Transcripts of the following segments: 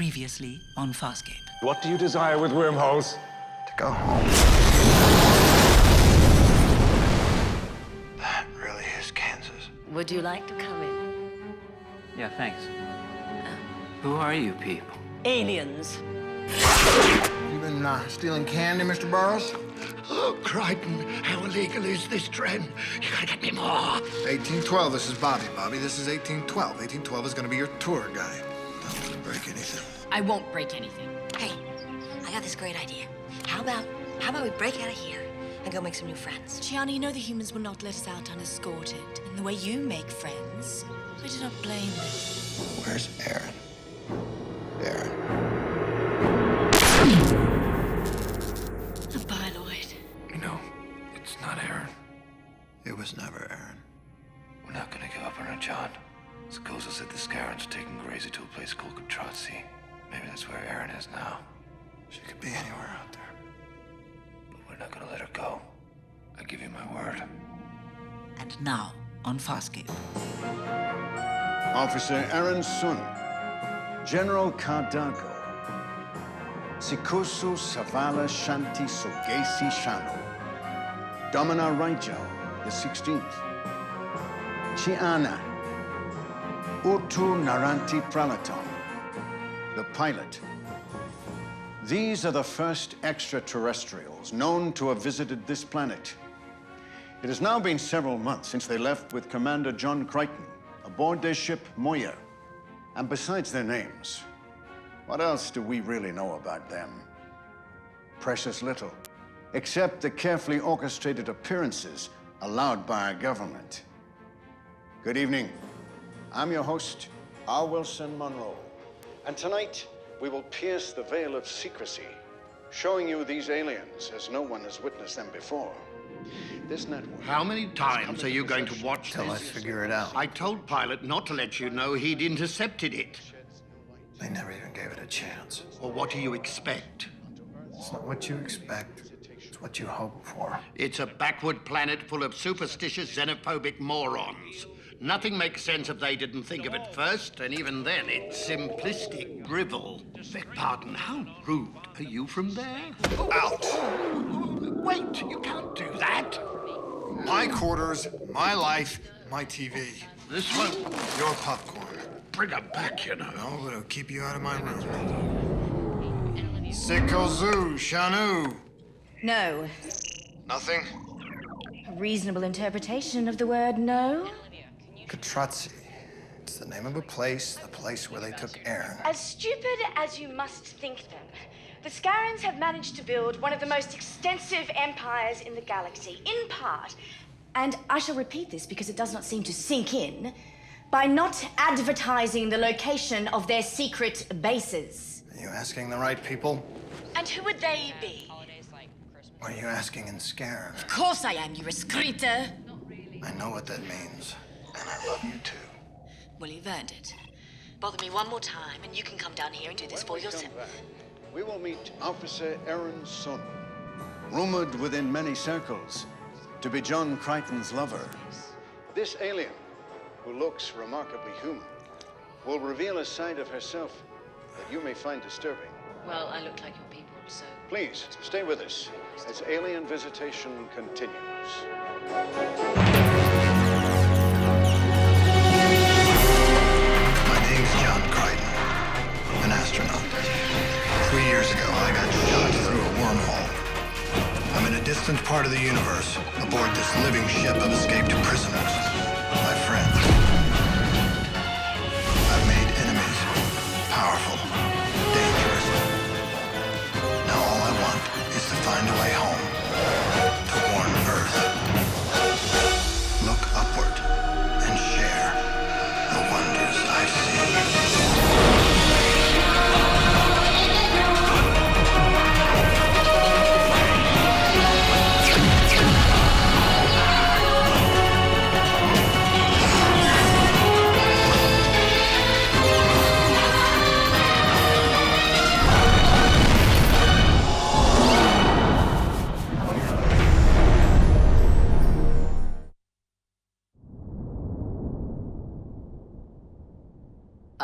Previously on Farscape. What do you desire with wormholes? To go home. That really is Kansas. Would you like to come in? Yeah, thanks. Who are you people? Aliens. You been stealing candy, Mr. Burroughs? Oh, Crichton, how illegal is this trend? You gotta get me more. 1812, this is Bobby. Bobby, this is 1812. 1812 is gonna be your tour guide. Don't break anything. I won't break anything. Hey, I got this great idea. How about we break out of here and go make some new friends? Gianni, you know the humans will not let us out unescorted. And the way you make friends, I do not blame them. Where's Aeryn? Aeryn. A bioloid. No, it's not Aeryn. It was never Aeryn. We're not gonna give up on her, John. Sikoza said the Skarrens are taking Gracie to a place called Katratzi. Maybe that's where Aeryn is now. She could be anywhere out there. But we're not gonna let her go. I give you my word. And now on Farscape. Officer Aeryn Sun, General Kardago, Sikosu Savala Shanti Sogesi Shano, Domina Raijo, the 16th, Chiana, Utu Naranti Pralaton, the pilot. These are the first extraterrestrials known to have visited this planet. It has now been several months since they left with Commander John Crichton aboard their ship Moya. And besides their names, what else do we really know about them? Precious little, except the carefully orchestrated appearances allowed by our government. Good evening. I'm your host, R. Wilson Monroe. And tonight, we will pierce the veil of secrecy, showing you these aliens as no one has witnessed them before. This network... How many times are you going to watch Till I this? figure it out. I told Pilot not to let you know he'd intercepted it. They never even gave it a chance. Well, what do you expect? It's not what you expect. It's what you hope for. It's a backward planet full of superstitious, xenophobic morons. Nothing makes sense if they didn't think of it first, and even then, it's simplistic drivel. Beg pardon, how rude. Are you from there? Out! Wait, you can't do that. My quarters, my life, my TV. This won't Your popcorn. bring her back, you know. No, but it'll keep you out of my room. Sikozu, Shanu. No. Nothing? A reasonable interpretation of the word no? Katratzi. It's the name of a place, the place where they took Aeryn. As stupid as you must think them, the Skarrens have managed to build one of the most extensive empires in the galaxy, in part, And I shall repeat this because it does not seem to sink in, by not advertising the location of their secret bases. Are you asking the right people? and who would they be? Or are you asking in Skarren? Of course I am, you excreta. I know what that means. And I love you too. Well, you've earned it. Bother me one more time, and you can come down here and do this for yourself. We will meet Officer Aeryn Sun, rumored within many circles to be John Crichton's lover. This alien, who looks remarkably human, will reveal a side of herself that you may find disturbing. Well, I look like your people, so... Please, stay with us as alien visitation continues. My name's John Crichton. I'm an astronaut. 3 years ago, I got shot through a wormhole. I'm in a distant part of the universe, aboard this living ship of escaped prisoners. My friends. I've made enemies. Powerful. Dangerous. Now all I want is to find a way home. To warm Earth. Look upward and share the wonders I see.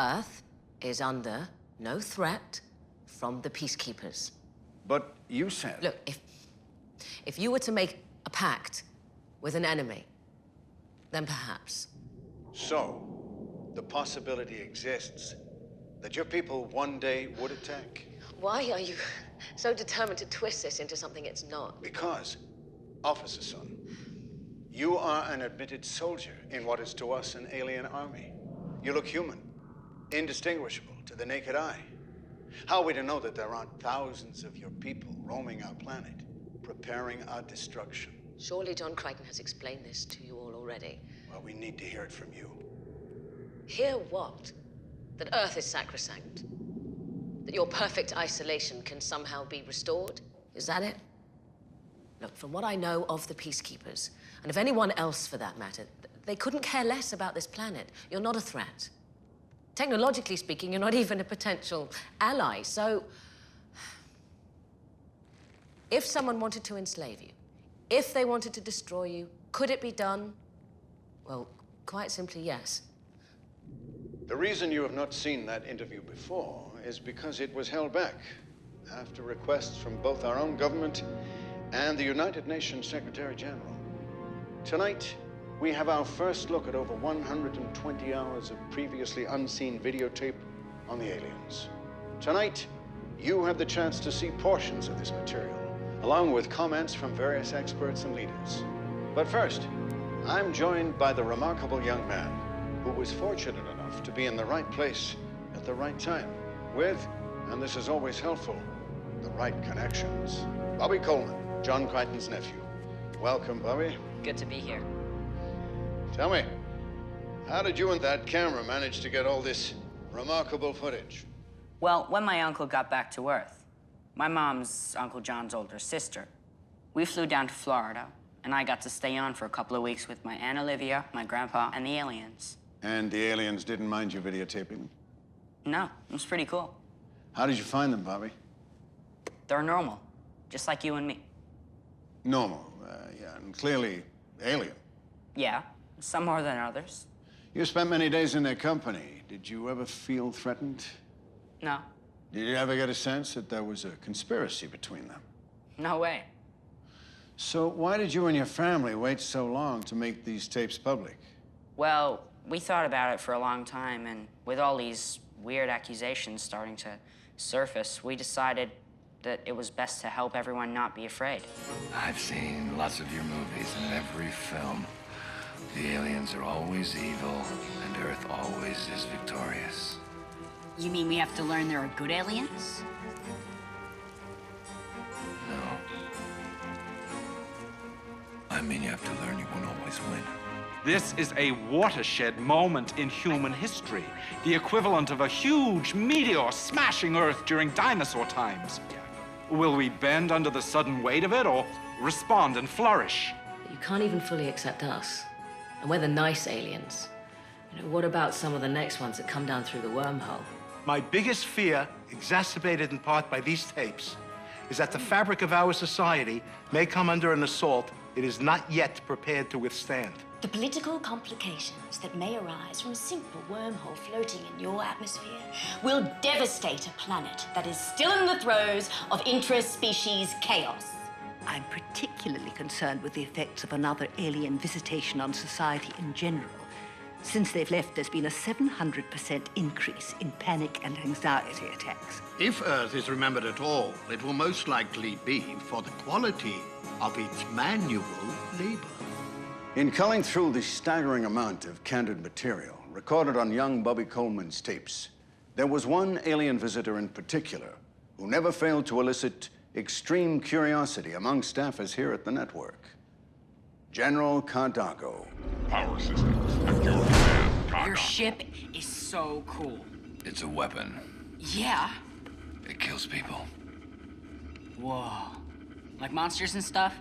Earth is under No threat from the peacekeepers. But you said... Look, if you were to make a pact with an enemy, then perhaps. So, the possibility exists that your people one day would attack? Why are you so determined to twist this into something it's not? Because, Officer Son, you are an admitted soldier in what is to us an alien army. You look human, indistinguishable to the naked eye. How are we to know that there aren't thousands of your people roaming our planet, preparing our destruction? Surely John Crichton has explained this to you all already. Well, we need to hear it from you. Hear what? That Earth is sacrosanct? That your perfect isolation can somehow be restored? Is that it? Look, from what I know of the peacekeepers, and of anyone else for that matter, they couldn't care less about this planet. You're not a threat. Technologically speaking, you're not even a potential ally, so... If someone wanted to enslave you, if they wanted to destroy you, could it be done? Well, quite simply, yes. The reason you have not seen that interview before is because it was held back after requests from both our own government and the United Nations Secretary General. Tonight, we have our first look at over 120 hours of previously unseen videotape on the aliens. Tonight, you have the chance to see portions of this material, along with comments from various experts and leaders. But first, I'm joined by the remarkable young man who was fortunate enough to be in the right place at the right time with, and this is always helpful, the right connections. Bobby Coleman, John Crichton's nephew. Welcome, Bobby. Good to be here. Tell me, how did you and that camera manage to get all this remarkable footage? Well, when my uncle got back to Earth, my mom's Uncle John's older sister, we flew down to Florida, and I got to stay on for a couple of weeks with my Aunt Olivia, my grandpa, and the aliens. And the aliens didn't mind you videotaping? No, it was pretty cool. How did you find them, Bobby? They're normal, just like you and me. Normal, yeah, and clearly alien. Yeah, some more than others. You spent many days in their company. Did you ever feel threatened? No. Did you ever get a sense that there was a conspiracy between them? No way. So why did you and your family wait so long to make these tapes public? Well, we thought about it for a long time, and with all these weird accusations starting to surface, we decided that it was best to help everyone not be afraid. I've seen lots of your movies, and in every film, the aliens are always evil, and Earth always is victorious. You mean we have to learn there are good aliens? No. I mean, you have to learn you won't always win. This is a watershed moment in human history, the equivalent of a huge meteor smashing Earth during dinosaur times. Will we bend under the sudden weight of it, or respond and flourish? You can't even fully accept us. And we're the nice aliens. You know, what about some of the next ones that come down through the wormhole? My biggest fear, exacerbated in part by these tapes, is that the fabric of our society may come under an assault it is not yet prepared to withstand. The political complications that may arise from a simple wormhole floating in your atmosphere will devastate a planet that is still in the throes of intra-species chaos. I'm particularly concerned with the effects of another alien visitation on society in general. Since they've left, there's been a 700% increase in panic and anxiety attacks. If Earth is remembered at all, it will most likely be for the quality of its manual labor. In culling through the staggering amount of candid material recorded on young Bobby Coleman's tapes, there was one alien visitor in particular who never failed to elicit extreme curiosity among staffers here at the network. General Cardago. Power systems at your command, Cardago. Your ship is so cool. It's a weapon. Yeah. It kills people. Whoa. Like monsters and stuff?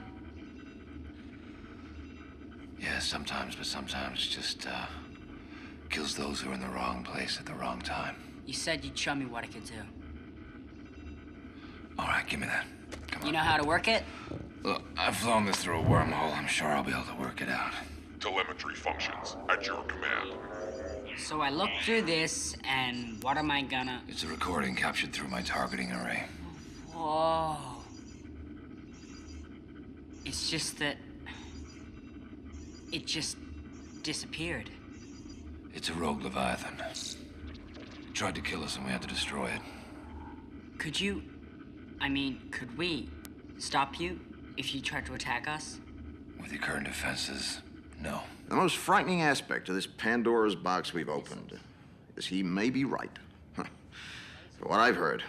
Yeah, sometimes, but sometimes just, kills those who are in the wrong place at the wrong time. You said you'd show me what I could do. All right, give me that. Come on. You know how to work it? Look, I've flown this through a wormhole. I'm sure I'll be able to work it out. Telemetry functions at your command. So I looked through this, and what am I gonna... It's a recording captured through my targeting array. Whoa. It's just that... it just disappeared. It's a rogue Leviathan. It tried to kill us and we had to destroy it. Could you... could we stop you if you tried to attack us? With your current defenses, no. The most frightening aspect of this Pandora's box we've opened is he may be right. From what I've heard,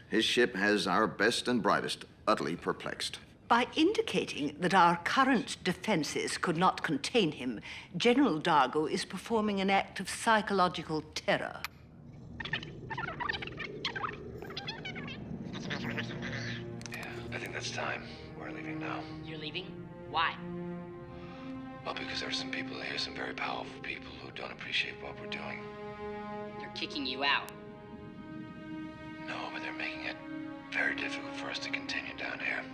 his ship has our best and brightest utterly perplexed. By indicating that our current defenses could not contain him, General Dargo is performing an act of psychological terror. Yeah, I think that's time. We're leaving now. You're leaving? Why? Well, because there are some people here, some very powerful people who don't appreciate what we're doing. They're kicking you out. No, but they're making it very difficult for us to continue down here.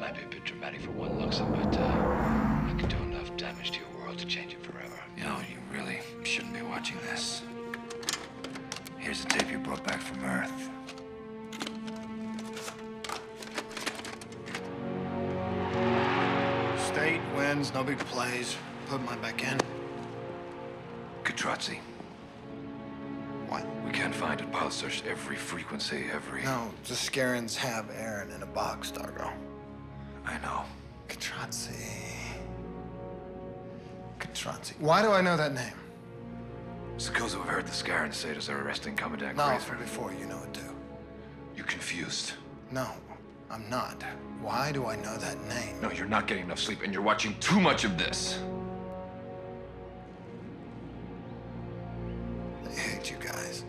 Might be a bit dramatic for one Luxon, but I could do enough damage to your world to change it forever. You know, you really shouldn't be watching this. Here's the tape you brought back from Earth. State wins, no big plays. Put mine back in. Katratzi. What? We can't find it. Pilot searched every frequency, every... No, the Skarrens have Aeryn in a box, Dargo. I know. Katratzi. Katratzi. Why do I know that name? It's because we've heard the Skarren say they're arresting Commandant No, Grazer. before you know it too. You're confused. No, I'm not. Why do I know that name? No, you're not getting enough sleep, and you're watching too much of this. I hate you guys.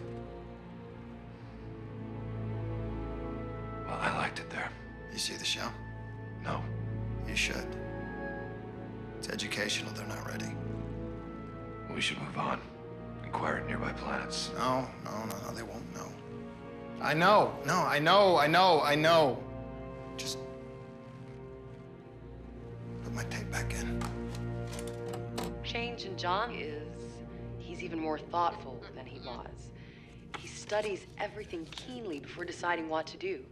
Well, I liked it there. You see the show? No. You should. It's educational, they're not ready. We should move on. Inquire at nearby planets. No, they won't know. I know. Just put my tape back in. Change in John is he's even more thoughtful than he was. He studies everything keenly before deciding what to do.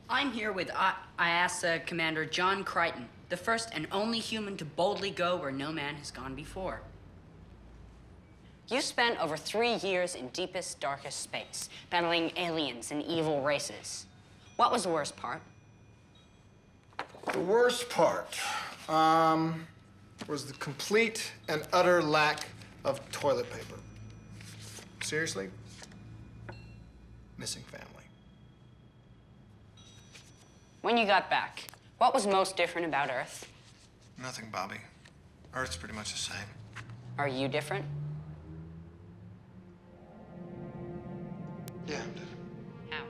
I'm here with IASA Commander John Crichton, the first and only human to boldly go where no man has gone before. You spent over 3 years in deepest, darkest space, battling aliens and evil races. What was the worst part? The worst part was the complete and utter lack of toilet paper. Seriously? Missing family. When you got back, what was most different about Earth? Nothing, Bobby. Earth's pretty much the same. Are you different? Yeah, I'm different. How?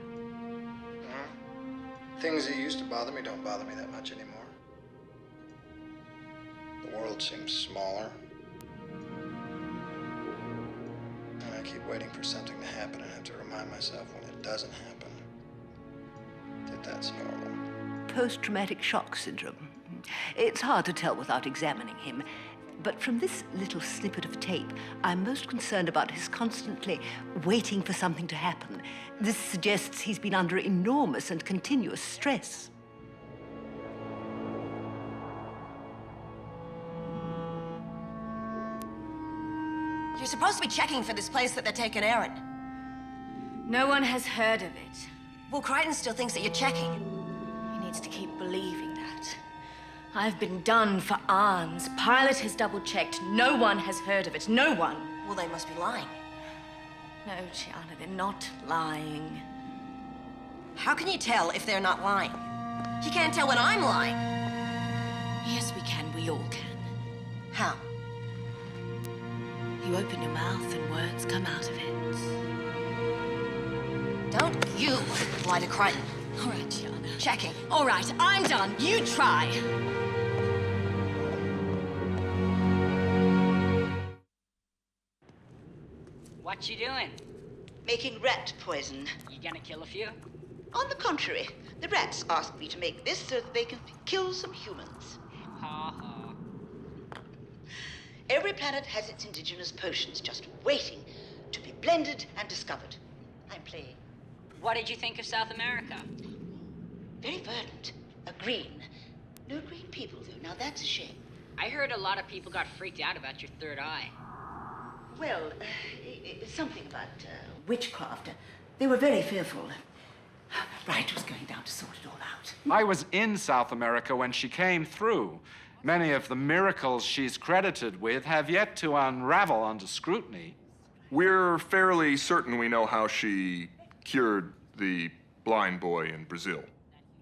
Things that used to bother me don't bother me that much anymore. The world seems smaller. And I keep waiting for something to happen and have to remind myself when it doesn't happen that that's normal. Post-traumatic shock syndrome. It's hard to tell without examining him. But from this little snippet of tape, I'm most concerned about his constantly waiting for something to happen. This suggests he's been under enormous and continuous stress. You're supposed to be checking for this place that they're taking Aeryn. No one has heard of it. Well, Crichton still thinks that you're checking. He needs to keep believing that. I've been done for Arns. Pilot has double-checked. No one has heard of it. No one. Well, they must be lying. No, Gianna, they're not lying. How can you tell if they're not lying? You can't tell when I'm lying. Yes, we can. We all can. How? You open your mouth and words come out of it. Don't you lie to Crichton. All right, Gianna. Checking. All right, I'm done. You try. What you doing? Making rat poison. You gonna kill a few? On the contrary, the rats asked me to make this so that they can kill some humans. ha, ha. Every planet has its indigenous potions just waiting to be blended and discovered. I'm playing. What did you think of South America? Very verdant. A green. No green people, though. Now that's a shame. I heard a lot of people got freaked out about your third eye. Well, something about witchcraft. They were very fearful. Bright was going down to sort it all out. I was in South America when she came through. Many of the miracles she's credited with have yet to unravel under scrutiny. We're fairly certain we know how she cured the blind boy in Brazil.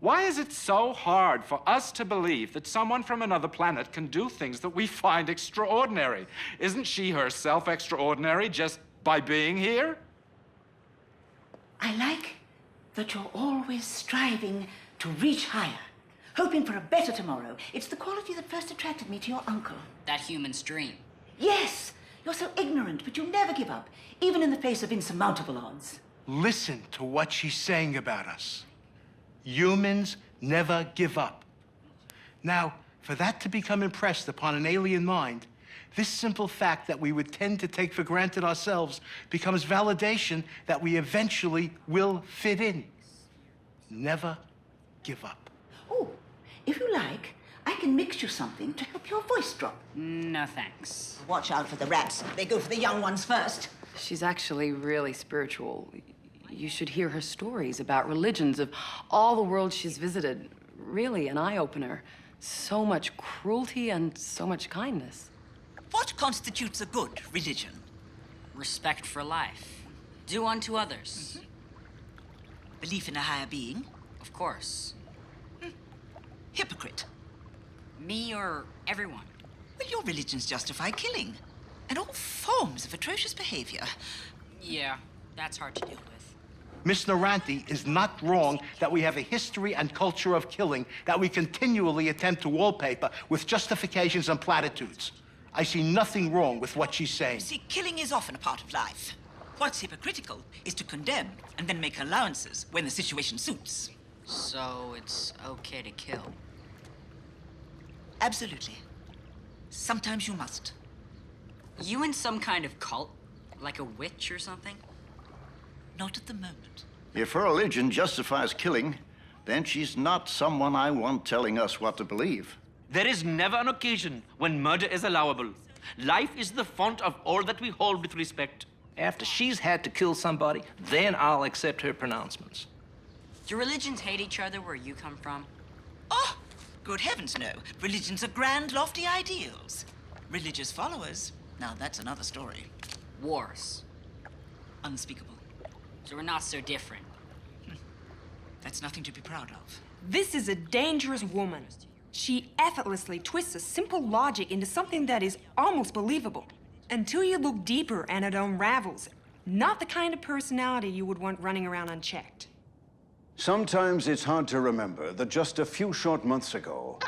Why is it so hard for us to believe that someone from another planet can do things that we find extraordinary? Isn't she herself extraordinary just by being here? I like that you're always striving to reach higher, hoping for a better tomorrow. It's the quality that first attracted me to your uncle. That human's dream. Yes, you're so ignorant, but you never give up, even in the face of insurmountable odds. Listen to what she's saying about us. Humans never give up. Now, for that to become impressed upon an alien mind, this simple fact that we would tend to take for granted ourselves becomes validation that we eventually will fit in. Never give up. Oh, if you like, I can mix you something to help your voice drop. No thanks. Watch out for the rats. They go for the young ones first. She's actually really spiritual. You should hear her stories about religions of all the worlds she's visited. Really an eye-opener. So much cruelty and so much kindness. What constitutes a good religion? Respect for life. Do unto others. Belief in a higher being? Of course. Hypocrite. Me or everyone? Well, your religions justify killing and all forms of atrocious behavior. Yeah, that's hard to deal with. Miss Naranti is not wrong that we have a history and culture of killing that we continually attempt to wallpaper with justifications and platitudes. I see nothing wrong with what she's saying. See, killing is often a part of life. What's hypocritical is to condemn and then make allowances when the situation suits. So it's okay to kill? Absolutely. Sometimes you must. You in some kind of cult? Like a witch or something? Not at the moment. If her religion justifies killing, then she's not someone I want telling us what to believe. There is never an occasion when murder is allowable. Life is the font of all that we hold with respect. After she's had to kill somebody, then I'll accept her pronouncements. Do religions hate each other where you come from? Oh, good heavens, no. Religions are grand, lofty ideals. Religious followers, now that's another story. Wars. Unspeakable. So we're not so different. That's nothing to be proud of. This is a dangerous woman. She effortlessly twists a simple logic into something that is almost believable. Until you look deeper and it unravels. Not the kind of personality you would want running around unchecked. Sometimes it's hard to remember that just a few short months ago...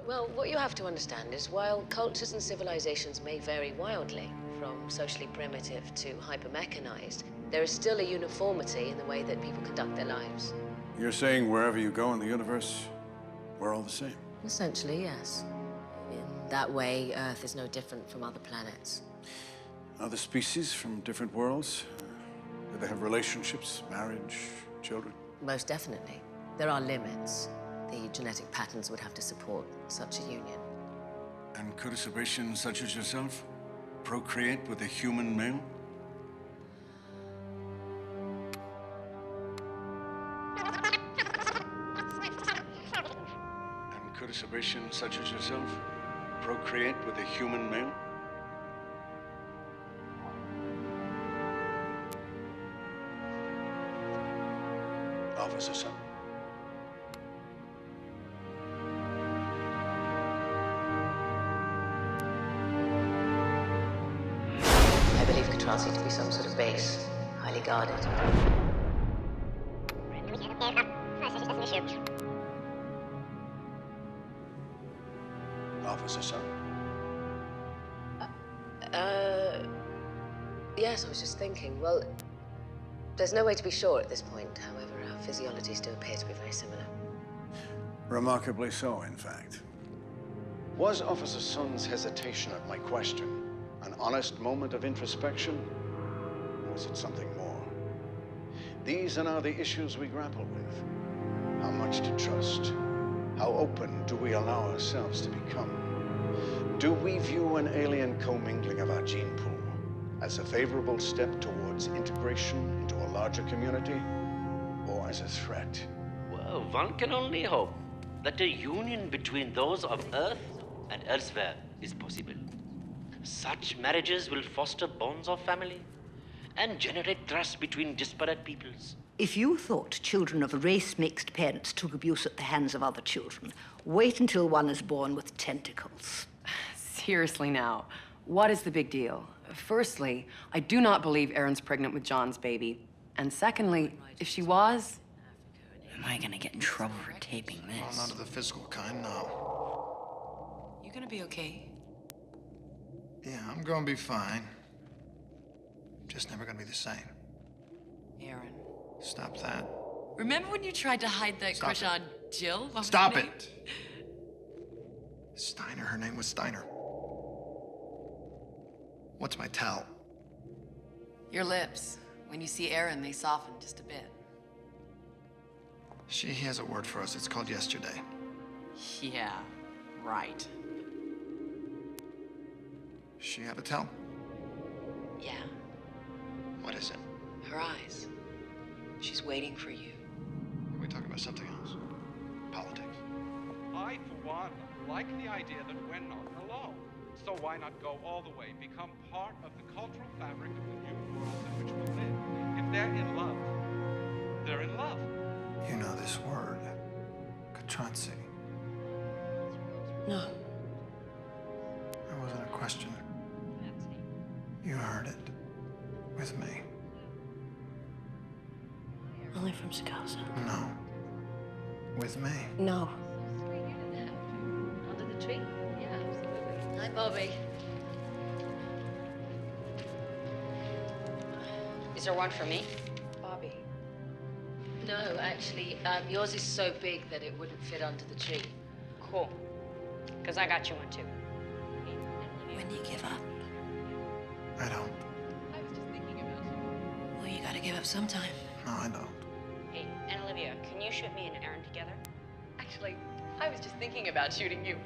Well, what you have to understand is while cultures and civilizations may vary wildly, from socially primitive to hyper-mechanized, there is still a uniformity in the way that people conduct their lives. You're saying wherever you go in the universe, we're all the same? Essentially, yes. In that way, Earth is no different from other planets. Other species from different worlds? Do they have relationships, marriage, children? Most definitely. There are limits. The genetic patterns would have to support such a union. And could a Sebastian such as yourself procreate with a human male? And could a Sebastian such as yourself procreate with a human male? Officer Son. I believe Katratzi to be some sort of base, highly guarded. Officer Son. Yes, I was just thinking. Well, there's no way to be sure at this point. However, our physiologies do appear to be very similar. Remarkably so, in fact. Was Officer Sun's hesitation at my question an honest moment of introspection? Or was it something more? These are now the issues we grapple with. How much to trust? How open do we allow ourselves to become? Do we view an alien commingling of our gene pool as a favorable step towards integration into a larger community, or as a threat? Well, one can only hope that a union between those of Earth and elsewhere is possible. Such marriages will foster bonds of family and generate trust between disparate peoples. If you thought children of race-mixed parents took abuse at the hands of other children, wait until one is born with tentacles. Seriously now, what is the big deal? Firstly, I do not believe Aeryn's pregnant with John's baby. And secondly, if she was... Am I gonna get in trouble for taping this? Well, not of the physical kind, no. You gonna be okay? Yeah, I'm gonna be fine. Just never gonna be the same. Aeryn. Stop that. Remember when you tried to hide that Stop crush on Jill? What was Stop her name? it! Steiner, her name was Steiner. What's my tell? Your lips. When you see Aeryn, they soften just a bit. She has a word for us. It's called yesterday. Yeah, right. She have a tell? Yeah, What is it? her eyes. She's waiting for you. Are we talking about something else? Politics? I, for one, like the idea that we're not alone. So why not go all the way, become part of the cultural fabric of the new world in which we live? If they're in love, they're in love. You know this word. Katratzi. No. That wasn't a question. You heard it. With me. Only from Simcoe. No. With me. No. Under the tree? Yeah, absolutely. Hi, Bobby. Is there one for me? Bobby. No, actually, yours is so big that it wouldn't fit under the tree. Cool. Because I got you one too. When do you give up? I don't. Well, you gotta give up sometime. No, I don't. Hey, and Olivia, can you shoot me and Aeryn together? Actually, I was just thinking about shooting you.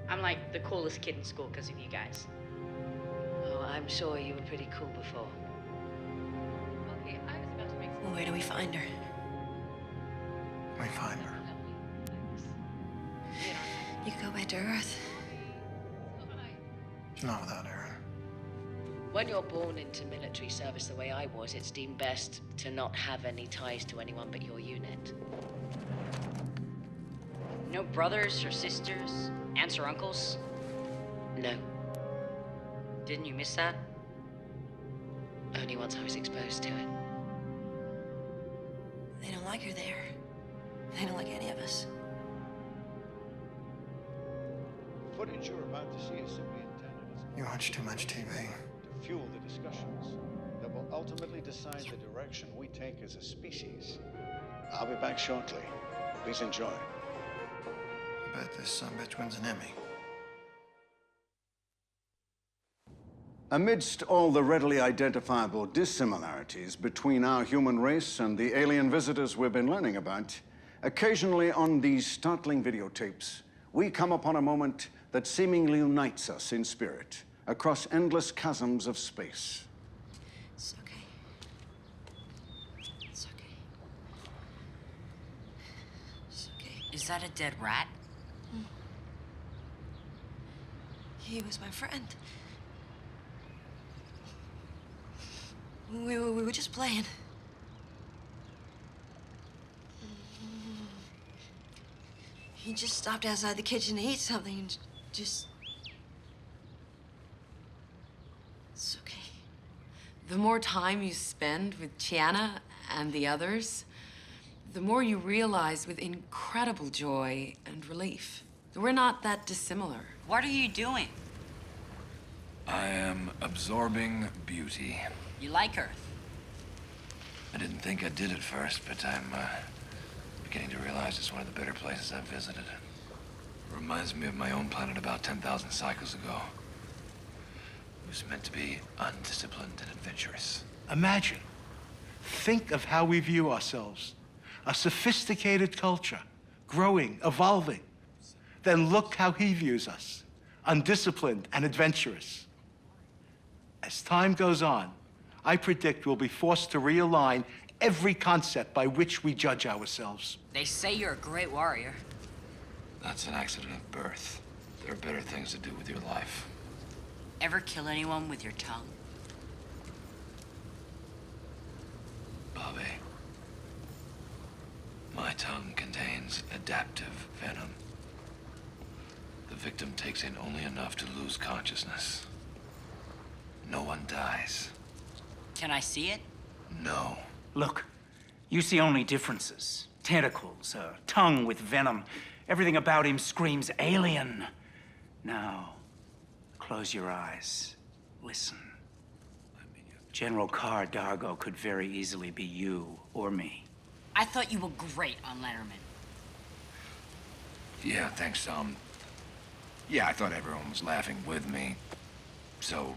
I'm like the coolest kid in school because of you guys. Oh, I'm sure you were pretty cool before. Okay, I was about to make Well, where do we find her? We find her. You could go back to Earth. Not without Aeryn. When you're born into military service the way I was, it's deemed best to not have any ties to anyone but your unit. No brothers or sisters, aunts or uncles? No. Didn't you miss that? Only once I was exposed to it. They don't like her there. They don't like any of us. Footage you're about to see is simply intended as You watch too much TV. to fuel the discussions that will ultimately decide the direction we take as a species. I'll be back shortly. Please enjoy. I bet this sumbitch wins an Emmy. Amidst all the readily identifiable dissimilarities between our human race and the alien visitors we've been learning about, occasionally on these startling videotapes, we come upon a moment that seemingly unites us in spirit across endless chasms of space. It's okay. It's okay. It's okay. Is that a dead rat? He was my friend. We were just playing. He just stopped outside the kitchen to eat something and just... It's okay. The more time you spend with Chiana and the others, the more you realize with incredible joy and relief that we're not that dissimilar. What are you doing? I am absorbing beauty. You like Earth? I didn't think I did at first, but I'm beginning to realize it's one of the better places I've visited. It reminds me of my own planet about 10,000 cycles ago. It was meant to be undisciplined and adventurous. Imagine. Think of how we view ourselves. A sophisticated culture, growing, evolving. Then look how he views us, undisciplined and adventurous. As time goes on, I predict we'll be forced to realign every concept by which we judge ourselves. They say you're a great warrior. That's an accident of birth. There are better things to do with your life. Ever kill anyone with your tongue? Bobby, my tongue contains adaptive venom. The victim takes in only enough to lose consciousness. No one dies. Can I see it? No. Look, you see only differences. Tentacles, a tongue with venom. Everything about him screams alien. Now, close your eyes. Listen. General Kar Dargo could very easily be you or me. I thought you were great on Letterman. Yeah, thanks, yeah, I thought everyone was laughing with me. So,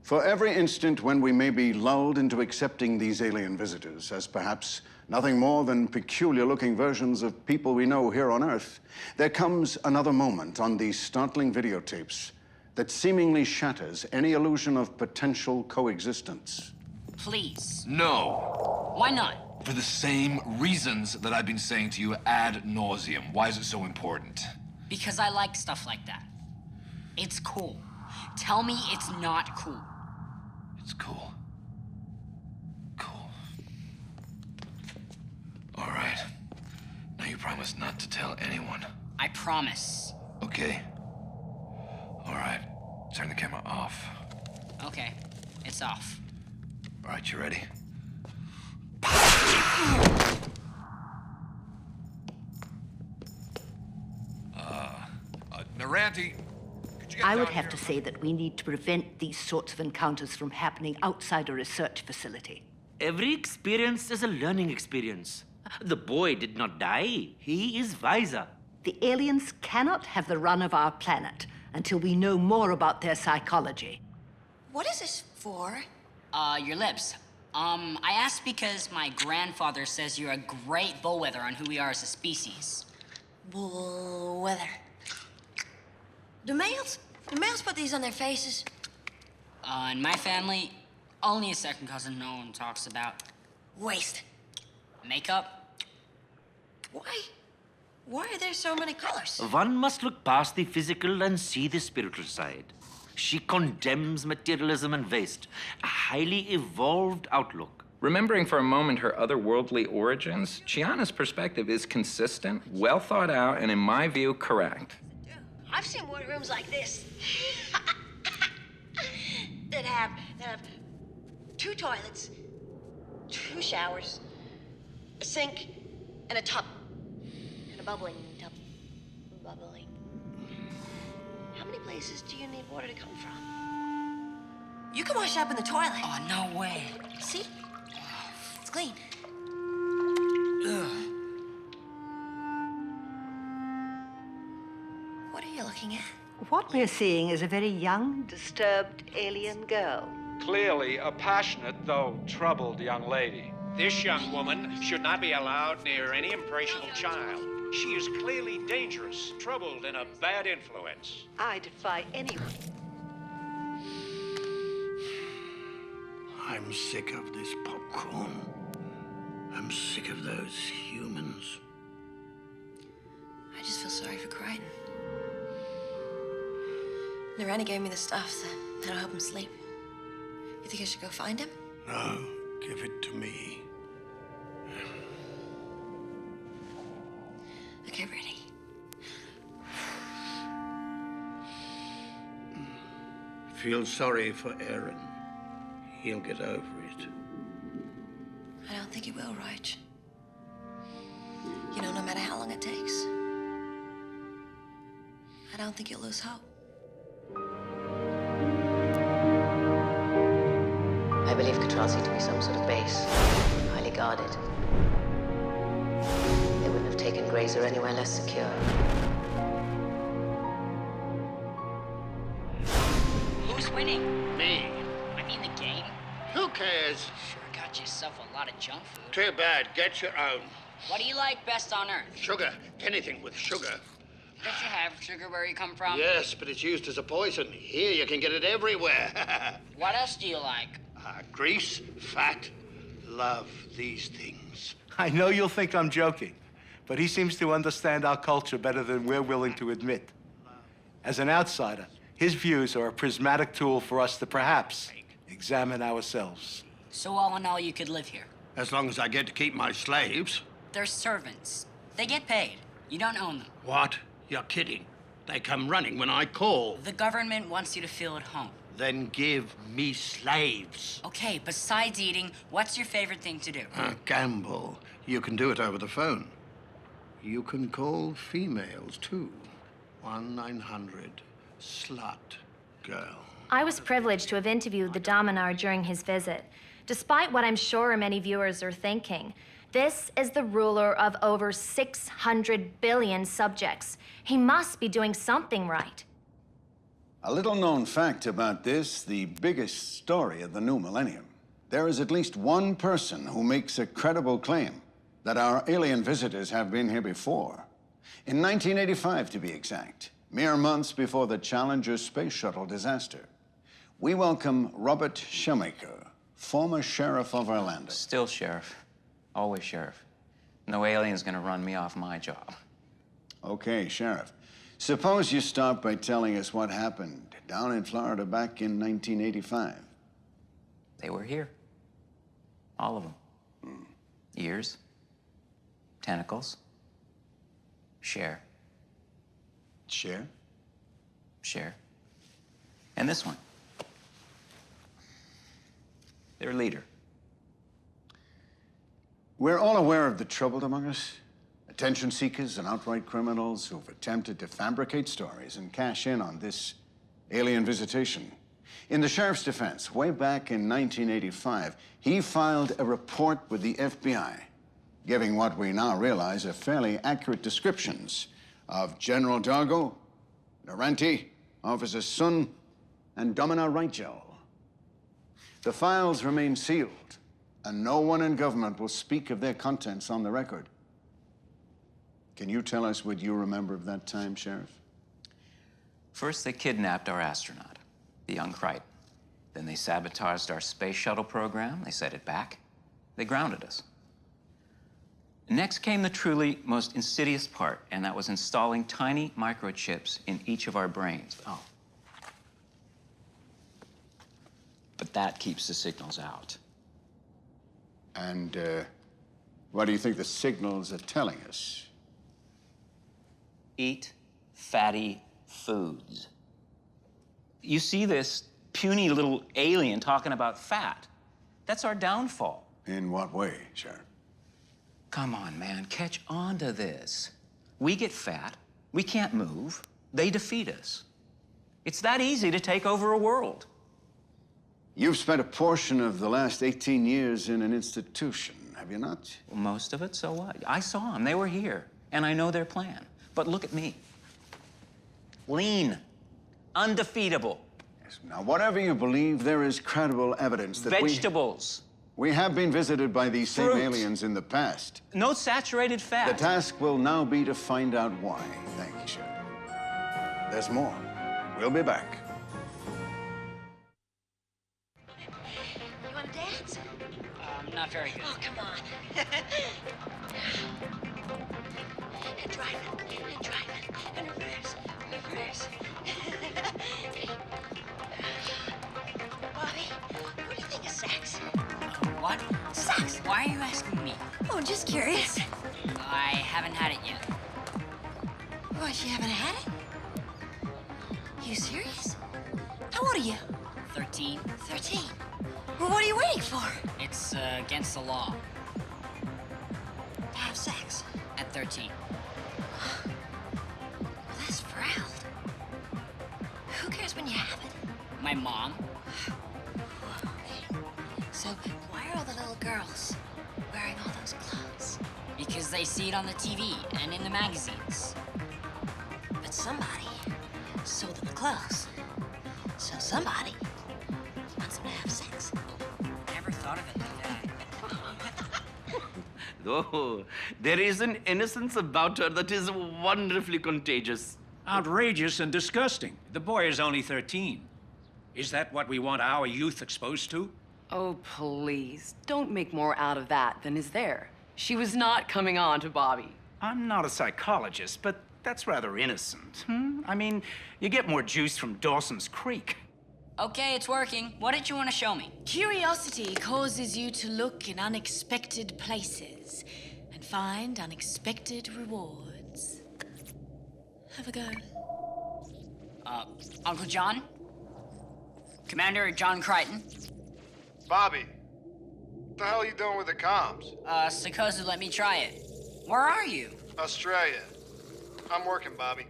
For every instant when we may be lulled into accepting these alien visitors as perhaps nothing more than peculiar-looking versions of people we know here on Earth, there comes another moment on these startling videotapes that seemingly shatters any illusion of potential coexistence. Please. no. Why not? For the same reasons that I've been saying to you ad nauseum. Why is it so important? Because I like stuff like that. It's cool. Tell me it's not cool. It's cool. Cool. All right. Now you promise not to tell anyone. I promise. Okay. All right. Turn the camera off. Okay, it's off. All right, you ready? Naranti, I would have to say that we need to prevent these sorts of encounters from happening outside a research facility. Every experience is a learning experience. The boy did not die. He is wiser. The aliens cannot have the run of our planet until we know more about their psychology. What is this for? Your lips. I asked because my grandfather says you're a great bellwether on who we are as a species. Weather. Do males put these on their faces? In my family, only a second cousin no one talks about. Waste. Makeup? Why are there so many colors? One must look past the physical and see the spiritual side. She condemns materialism and waste, a highly evolved outlook. Remembering for a moment her otherworldly origins, Chiana's perspective is consistent, well thought out, and in my view, correct. I've seen war rooms like this that have 2 toilets, 2 showers, a sink, and a tub, and a bubbling tub. Bubbling. How many places do you need water to come from? You can wash up in the toilet. Oh, no way. See? It's clean. Ugh. What are you looking at? What we're seeing is a very young, disturbed alien girl. Clearly a passionate, though troubled young lady. This young woman should not be allowed near any impressionable child. She is clearly dangerous, troubled, and a bad influence. I defy anyone. I'm sick of this popcorn. I'm sick of those humans. I just feel sorry for Crichton. Narani gave me the stuff that'll help him sleep. You think I should go find him? No, give it to me. Okay, ready. Feel sorry for Aeryn. He'll get over it. I don't think he will, Raj. You know, no matter how long it takes, I don't think you'll lose hope. I I believe Katratzi to be some sort of base, highly guarded. They wouldn't have taken Grazer anywhere less secure. Who's winning? Me. I mean the game? Who cares? Sure got yourself a lot of junk food. Too bad. Get your own. What do you like best on Earth? Sugar. Anything with sugar. Don't you have sugar where you come from? Yes, but it's used as a poison. Here you can get it everywhere. What else do you like? Grease, fat, love, these things. I know you'll think I'm joking, but he seems to understand our culture better than we're willing to admit. As an outsider, his views are a prismatic tool for us to perhaps examine ourselves. So all in all, you could live here. As long as I get to keep my slaves. They're servants. They get paid. You don't own them. What? You're kidding. They come running when I call. The government wants you to feel at home. Then give me slaves. Okay, besides eating, what's your favorite thing to do? Gamble. You can do it over the phone. You can call females, too. 1-900 slut girl. I was privileged to have interviewed the Dominar during his visit. Despite what I'm sure many viewers are thinking, this is the ruler of over 600 billion subjects. He must be doing something right. A little known fact about this, the biggest story of the new millennium. There is at least one person who makes a credible claim that our alien visitors have been here before. In 1985, to be exact, mere months before the Challenger space shuttle disaster, we welcome Robert Shoemaker, former sheriff of Orlando. Still sheriff. Always sheriff. No alien's gonna run me off my job. Okay, Sheriff. Suppose you start by telling us what happened down in Florida back in 1985. They were here. All of them. Ears. Tentacles. Share. Share? Share. And this one. Their leader. We're all aware of the troubled among us. Attention seekers and outright criminals who've attempted to fabricate stories and cash in on this alien visitation. In the sheriff's defense, way back in 1985, he filed a report with the FBI, giving what we now realize are fairly accurate descriptions of General Dargo, Naranti, Officer Sun, and Domina Raichel. The files remain sealed, and no one in government will speak of their contents on the record. Can you tell us what you remember of that time, Sheriff? First, they kidnapped our astronaut, the young Crichton. Then they sabotaged our space shuttle program. They set it back. They grounded us. Next came the truly most insidious part, and that was installing tiny microchips in each of our brains. Oh. But that keeps the signals out. And what do you think the signals are telling us? Eat fatty foods. You see this puny little alien talking about fat. That's our downfall. In what way, Sheriff? Come on, man, catch on to this. We get fat, we can't move, they defeat us. It's that easy to take over a world. You've spent a portion of the last 18 years in an institution, have you not? Well, most of it, so what? I saw them, they were here, and I know their plan. But look at me. Lean, undefeatable. Yes, now, whatever you believe, there is credible evidence that Vegetables. We have been visited by these same Fruit. aliens in the past. No saturated fat. The task will now be to find out why. Thank you, Sheriff. There's more. We'll be back. You want to dance? Not very good. Oh, come on. And drive it, and reverse. Bobby, what do you think of sex? What? Sex? Why are you asking me? Oh, just curious. I haven't had it yet. What, you haven't had it? You serious? How old are you? 13. 13. Well, what are you waiting for? It's against the law. To have sex? At 13. Well, that's proud. Who cares when you have it? My mom. So why are all the little girls wearing all those clothes? Because they see it on the TV and in the magazines. But somebody sold them the clothes. So somebody wants them to have sex. Never thought of it like that. Oh, there is an innocence about her that is wonderfully contagious. Outrageous and disgusting. The boy is only 13. Is that what we want our youth exposed to? Oh, please. Don't make more out of that than is there. She was not coming on to Bobby. I'm not a psychologist, but that's rather innocent. I mean, you get more juice from Dawson's Creek. Okay, it's working. What did you want to show me? Curiosity causes you to look in unexpected places and find unexpected rewards. Have a go. Uncle John? Commander John Crichton? Bobby, what the hell are you doing with the comms? Sikozu let me try it. Where are you? Australia. I'm working, Bobby.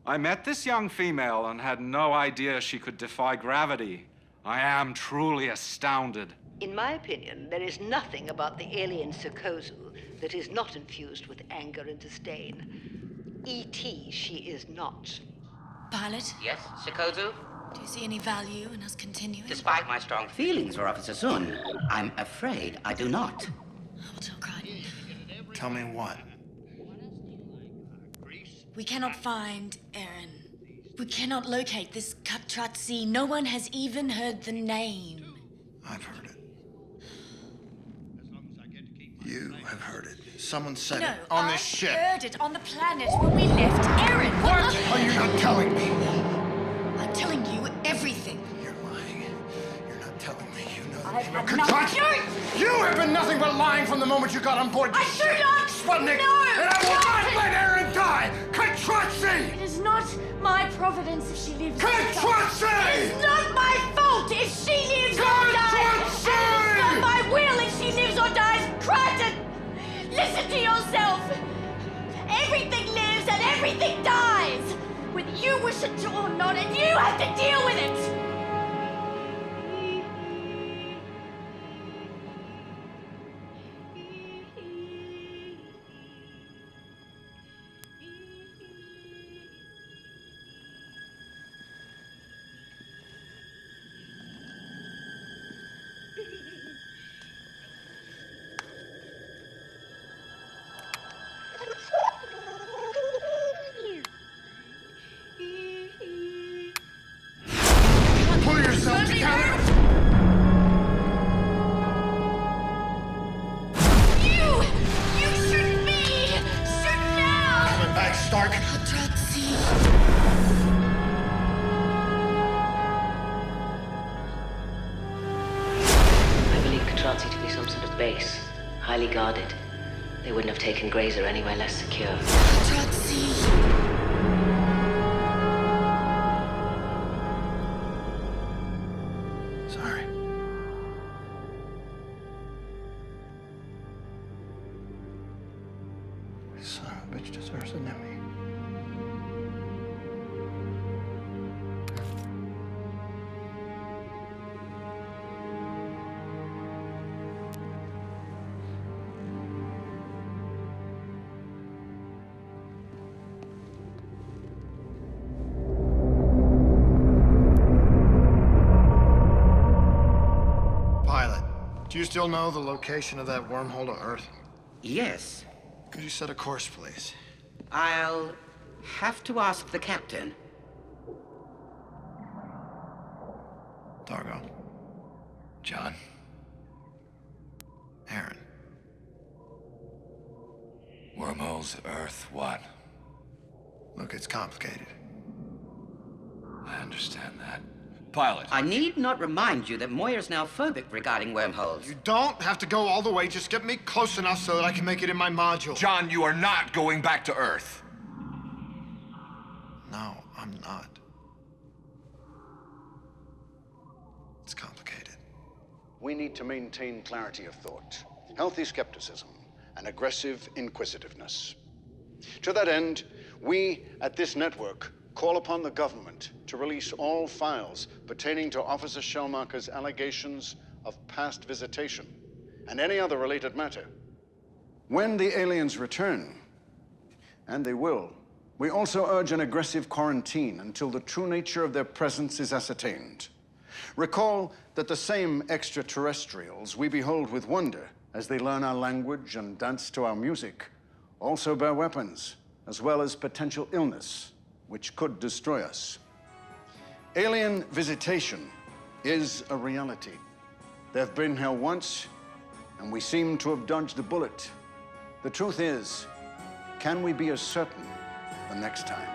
I met this young female and had no idea she could defy gravity. I am truly astounded. In my opinion, there is nothing about the alien Sikozu that is not infused with anger and disdain. E.T. she is not. Pilot? Yes, Sikozu? Do you see any value in us continuing? Despite my strong feelings for Officer Sun, I'm afraid I do not. Tell me what? We cannot find Aeryn. We cannot locate this Katratzi. No one has even heard the name. I've heard it. You have heard it. Someone said No, it on I this ship. heard it on the planet when we left Aeryn. What are you not telling me? I'm telling you everything. You're lying. You're not telling me. You know I've that. had nothing. You have been nothing but lying from the moment you got on board this ship. I do not. Sputnik, No. and I will not let Aeryn die. Katratzi! It is not my providence if she lives or dies. Katratzi! It is not my fault if she lives or dies. And it is not my will if she lives or dies. Crichton, listen to yourself. Everything lives and everything dies. Whether you wish it to or not, and you have to deal with it. Pull yourself together. You shouldn't be. Shouldn't now. Coming back, Stark. Katratzi. I believe Katratzi to be some sort of base, highly guarded. They wouldn't have taken Grazer anywhere less secure. Katratzi. Sorry. This son of a bitch deserves it, not me. Pilot, do you still know the location of that wormhole to Earth? Yes. Could you set a course, please? I'll have to ask the captain. Dargo. John? Aeryn. Wormholes, Earth, what? Look, it's complicated. I understand that. Pilot. I need not remind you that Moya's now phobic regarding wormholes. You don't have to go all the way. Just get me close enough so that I can make it in my module. John, you are not going back to Earth. No, I'm not. It's complicated. We need to maintain clarity of thought, healthy skepticism, and aggressive inquisitiveness. To that end, we at this network call upon the government to release all files pertaining to Officer Shellmarker's allegations of past visitation and any other related matter. When the aliens return, and they will, we also urge an aggressive quarantine until the true nature of their presence is ascertained. Recall that the same extraterrestrials we behold with wonder as they learn our language and dance to our music also bear weapons, as well as potential illness, which could destroy us. Alien visitation is a reality. They've been here once, and we seem to have dodged a bullet. The truth is, can we be as certain the next time?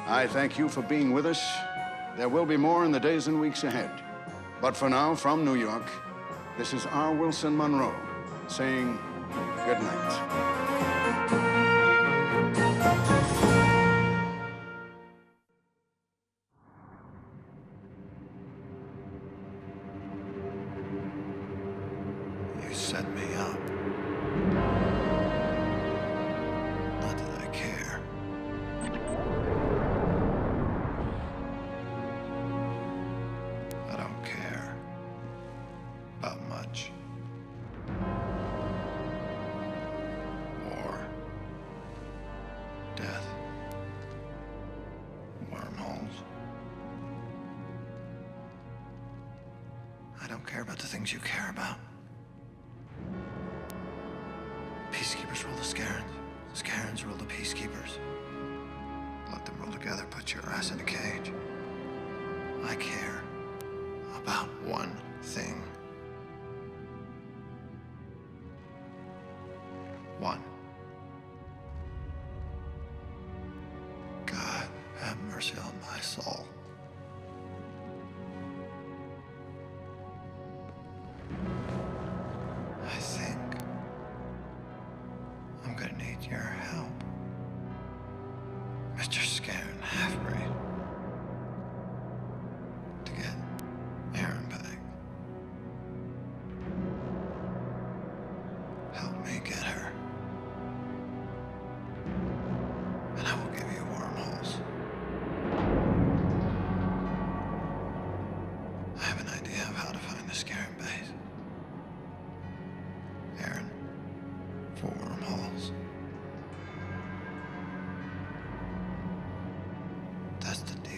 I thank you for being with us. There will be more in the days and weeks ahead. But for now, from New York, this is R. Wilson Monroe saying good night. You set me up. Not that I care. I don't care about much. War. Death. Wormholes. I don't care about the things you care about. Peacekeepers rule the Skarrens. Skarrens rule the peacekeepers. Let them rule together, put your ass in a cage. I care about one thing. One. God have mercy on my soul. I think I'm gonna need your help, Mr. Skarren half-breed, to get Aeryn back. Help me get her, and I will give you wormholes. I have an idea of how to find the Skarren base. Aeryn, for wormholes. That's the deal.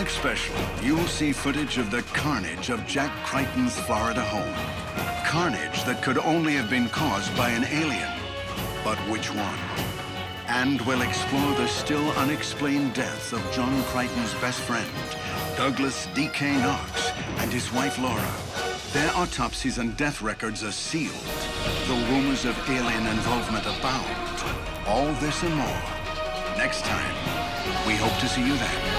Special, you'll see footage of the carnage of Jack Crichton's Florida home. Carnage that could only have been caused by an alien. But which one? And we'll explore the still unexplained death of John Crichton's best friend, Douglas D.K. Knox, and his wife Laura. Their autopsies and death records are sealed. The rumors of alien involvement abound. All this and more. Next time, we hope to see you there.